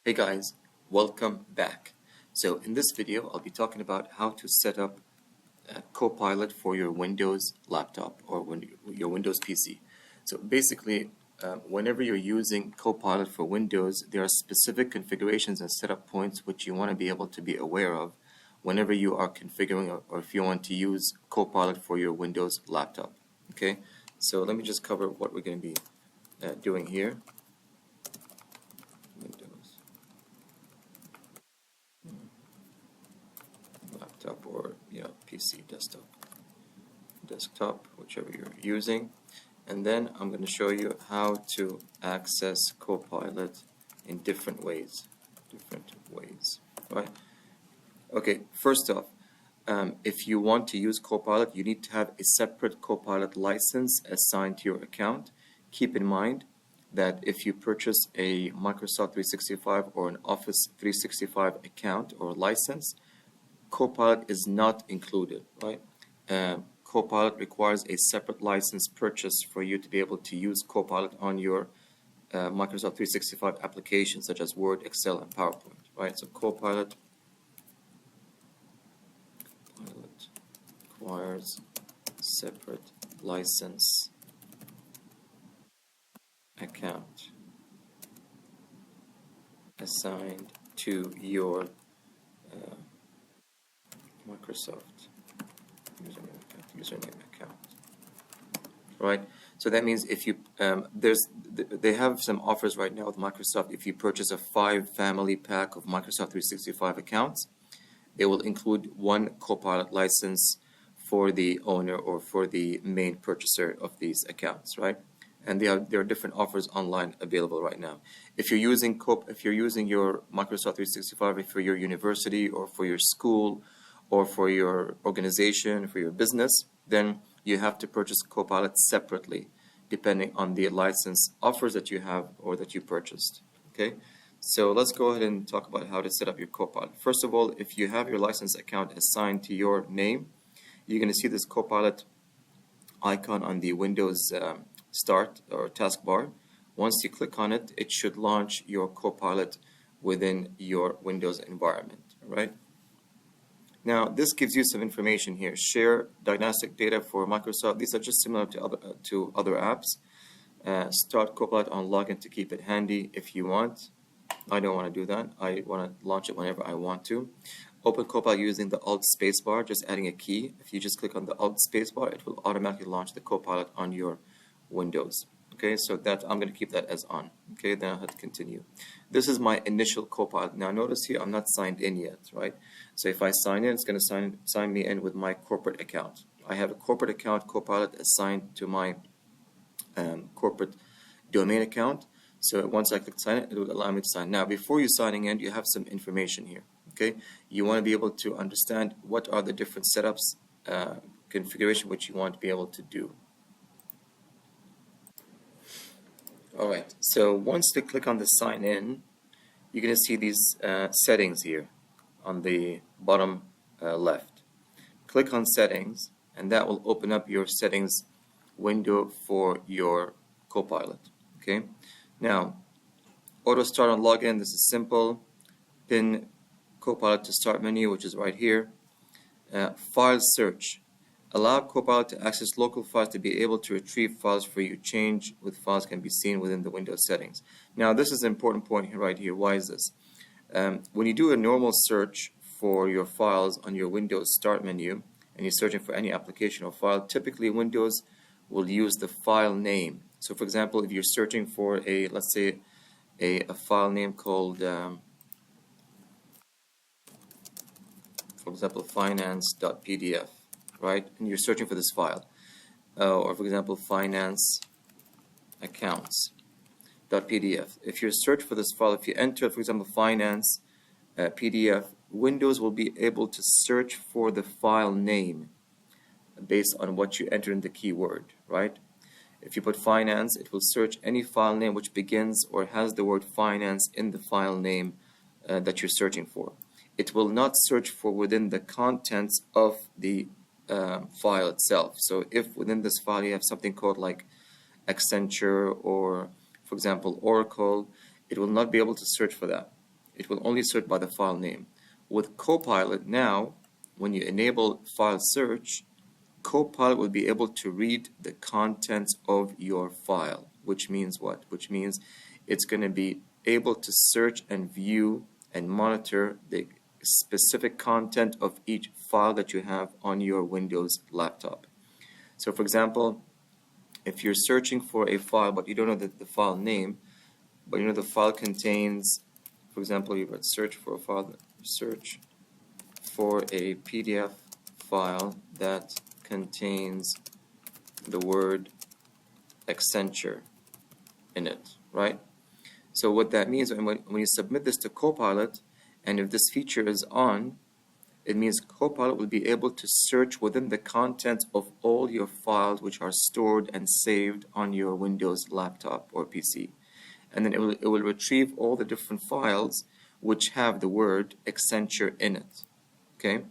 Hey guys, welcome back. So in this video, I'll be talking about how to set up Copilot for your Windows laptop or your Windows PC. So basically, whenever you're using Copilot for Windows, there are specific configurations and setup points which you want to be able to be aware of whenever you are configuring or if you want to use Copilot for your Windows laptop. Okay, so let me just cover what we're going to be doing here. Windows laptop or PC desktop, whichever you're using. And then I'm going to show you how to access Copilot in different ways. Right? Okay, first off, if you want to use Copilot, you need to have a separate Copilot license assigned to your account. Keep in mind that if you purchase a Microsoft 365 or an Office 365 account or license, Copilot is not included, right? Copilot requires a separate license purchase for you to be able to use Copilot on your Microsoft 365 applications such as Word, Excel, and PowerPoint, right? So Copilot requires separate license account assigned to your Microsoft username account, right? So that means if you they have some offers right now with Microsoft. If you purchase a 5-family pack of Microsoft 365 accounts, they will include one Copilot license for the owner or for the main purchaser of these accounts, right? And there are different offers online available right now. If you're using your Microsoft 365 for your university or for your school or for your organization, for your business, then you have to purchase Copilot separately, depending on the license offers that you have or that you purchased. Okay, so let's go ahead and talk about how to set up your Copilot. First of all, if you have your license account assigned to your name, you're going to see this Copilot icon on the Windows Start or taskbar. Once you click on it, it should launch your Copilot within your Windows environment, right? Now, this gives you some information here. Share diagnostic data for Microsoft. These are just similar to other apps. Start Copilot on login to keep it handy if you want. I don't want to do that. I want to launch it whenever I want to. Open Copilot using the Alt spacebar, just adding a key. If you just click on the Alt spacebar, it will automatically launch the Copilot on your Windows. Okay, so that I'm going to keep that as on. Okay, then I'll hit continue. This is my initial Copilot. Now notice here I'm not signed in yet, right? So if I sign in, it's going to sign me in with my corporate account. I have a corporate account Copilot assigned to my corporate domain account. So once I click sign in, it will allow me to sign. Now before you signing in, you have some information here. Okay, you want to be able to understand what are the different setups, configuration which you want to be able to do. Alright, so once you click on the sign in, you're going to see these settings here on the bottom left. Click on settings and that will open up your settings window for your Copilot. Okay, now auto start on login, this is simple. Pin Copilot to start menu, which is right here. File search. Allow Copilot to access local files to be able to retrieve files for you. Change with files can be seen within the Windows settings. Now this is an important point here, right here. Why is this? When you do a normal search for your files on your Windows Start menu and you're searching for any application or file, typically Windows will use the file name. So for example, if you're searching for let's say a file name called for example finance.pdf, right? And you're searching for this file, or for example finance accounts.pdf. If you search for this file, if you enter for example finance PDF, Windows will be able to search for the file name based on what you enter in the keyword, right? If you put finance, it will search any file name which begins or has the word finance in the file name that you're searching for. It will not search for within the contents of the file itself. So if within this file you have something called like Accenture or for example Oracle, it will not be able to search for that. it will only search by the file name. With Copilot now, when you enable file search, Copilot will be able to read the contents of your file, which means what? Which means it's going to be able to search and view and monitor the specific content of each file that you have on your Windows laptop. So for example, if you're searching for a file but you don't know the file name, but you know the file contains, for example, you would search for a file, search for a PDF file that contains the word Accenture in it, right? So what that means, when you submit this to Copilot, and if this feature is on, it means Copilot will be able to search within the contents of all your files which are stored and saved on your Windows laptop or PC. And then it will retrieve all the different files which have the word Accenture in it. Okay?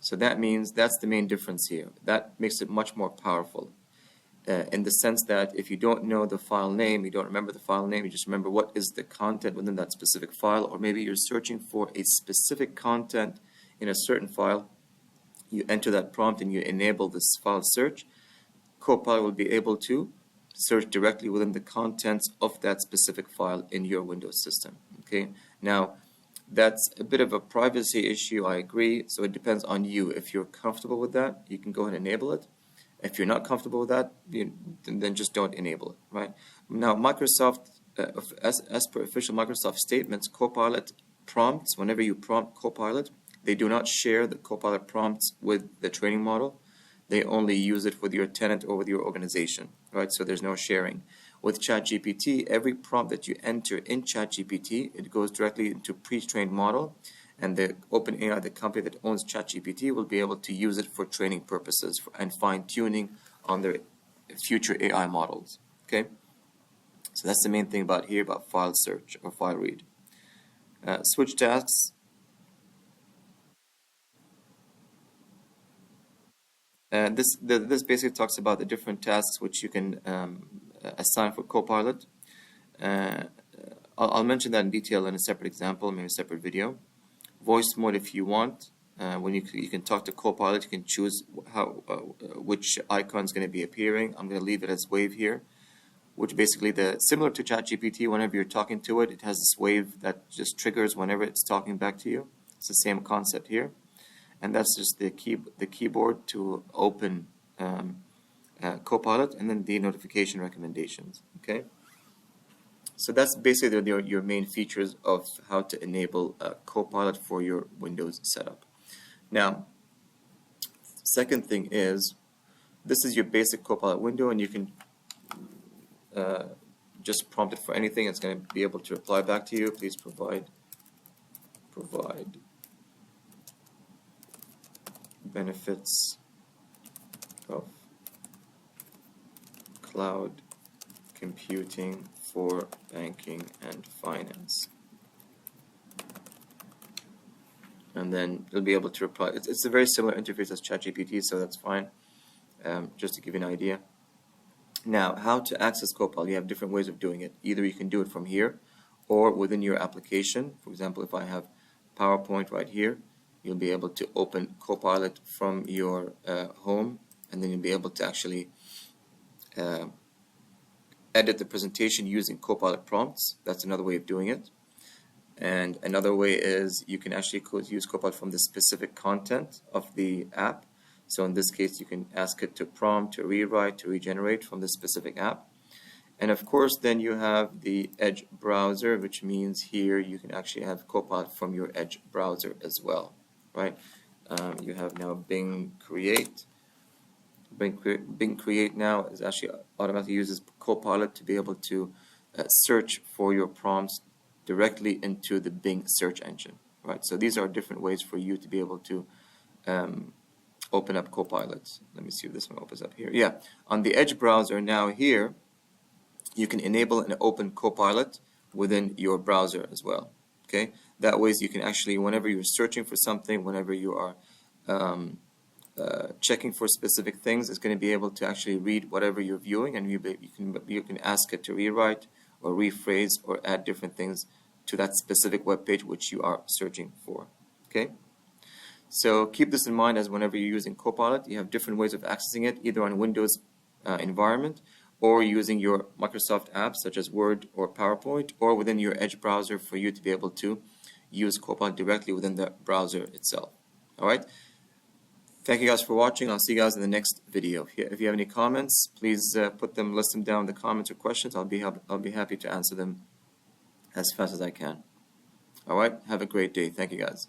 So that means that's the main difference here. That makes it much more powerful. In the sense that if you don't know the file name, you don't remember the file name, you just remember what is the content within that specific file, or maybe you're searching for a specific content in a certain file, you enter that prompt and you enable this file search, Copilot will be able to search directly within the contents of that specific file in your Windows system. Okay, now that's a bit of a privacy issue, I agree, so it depends on you. If you're comfortable with that, you can go ahead and enable it. If you're not comfortable with that, then just don't enable it, right? Now, Microsoft, as per official Microsoft statements, Copilot prompts, whenever you prompt Copilot, they do not share the Copilot prompts with the training model. They only use it with your tenant or with your organization, right? So there's no sharing. With ChatGPT, every prompt that you enter in ChatGPT, it goes directly into pre-trained model, and the OpenAI, the company that owns ChatGPT, will be able to use it for training purposes and fine-tuning on their future AI models. Okay, so that's the main thing about here about file search or file read. Switch tasks. This basically talks about the different tasks which you can assign for Copilot. I'll mention that in detail in a separate example, maybe a separate video. Voice mode, if you want, when you can talk to Copilot, you can choose which icon is going to be appearing. I'm going to leave it as wave here, which basically similar to ChatGPT. Whenever you're talking to it, it has this wave that just triggers whenever it's talking back to you. It's the same concept here, and that's just the keyboard to open Copilot, and then the notification recommendations. Okay. So that's basically your main features of how to enable Copilot for your Windows setup. Now, second thing is, this is your basic Copilot window, and you can just prompt it for anything. It's going to be able to reply back to you. Please provide benefits of cloud computing for banking and finance, and then you'll be able to reply. It's a very similar interface as ChatGPT, so that's fine. Just to give you an idea. Now, how to access Copilot? You have different ways of doing it. Either you can do it from here or within your application. For example, if I have PowerPoint right here, you'll be able to open Copilot from your home, and then you'll be able to actually edit the presentation using Copilot prompts. That's another way of doing it. And another way is you can actually use Copilot from the specific content of the app. So in this case, you can ask it to prompt, to rewrite, to regenerate from the specific app. And of course, then you have the Edge browser, which means here you can actually have Copilot from your Edge browser as well, right? You have now Bing Create. Bing Create now is actually automatically uses Copilot to be able to search for your prompts directly into the Bing search engine, right? So these are different ways for you to be able to open up Copilot. Let me see if this one opens up here. Yeah, on the Edge browser now here, you can enable and open Copilot within your browser as well. Okay, that way you can actually, whenever you're searching for something, whenever you are checking for specific things, it's going to be able to actually read whatever you're viewing, and you can ask it to rewrite or rephrase or add different things to that specific web page which you are searching for. Okay? So keep this in mind, as whenever you're using Copilot, you have different ways of accessing it, either on Windows environment, or using your Microsoft apps such as Word or PowerPoint, or within your Edge browser for you to be able to use Copilot directly within the browser itself. All right. Thank you guys for watching. I'll see you guys in the next video. If you have any comments, please list them down in the comments or questions. I'll be happy to answer them as fast as I can. All right. Have a great day. Thank you guys.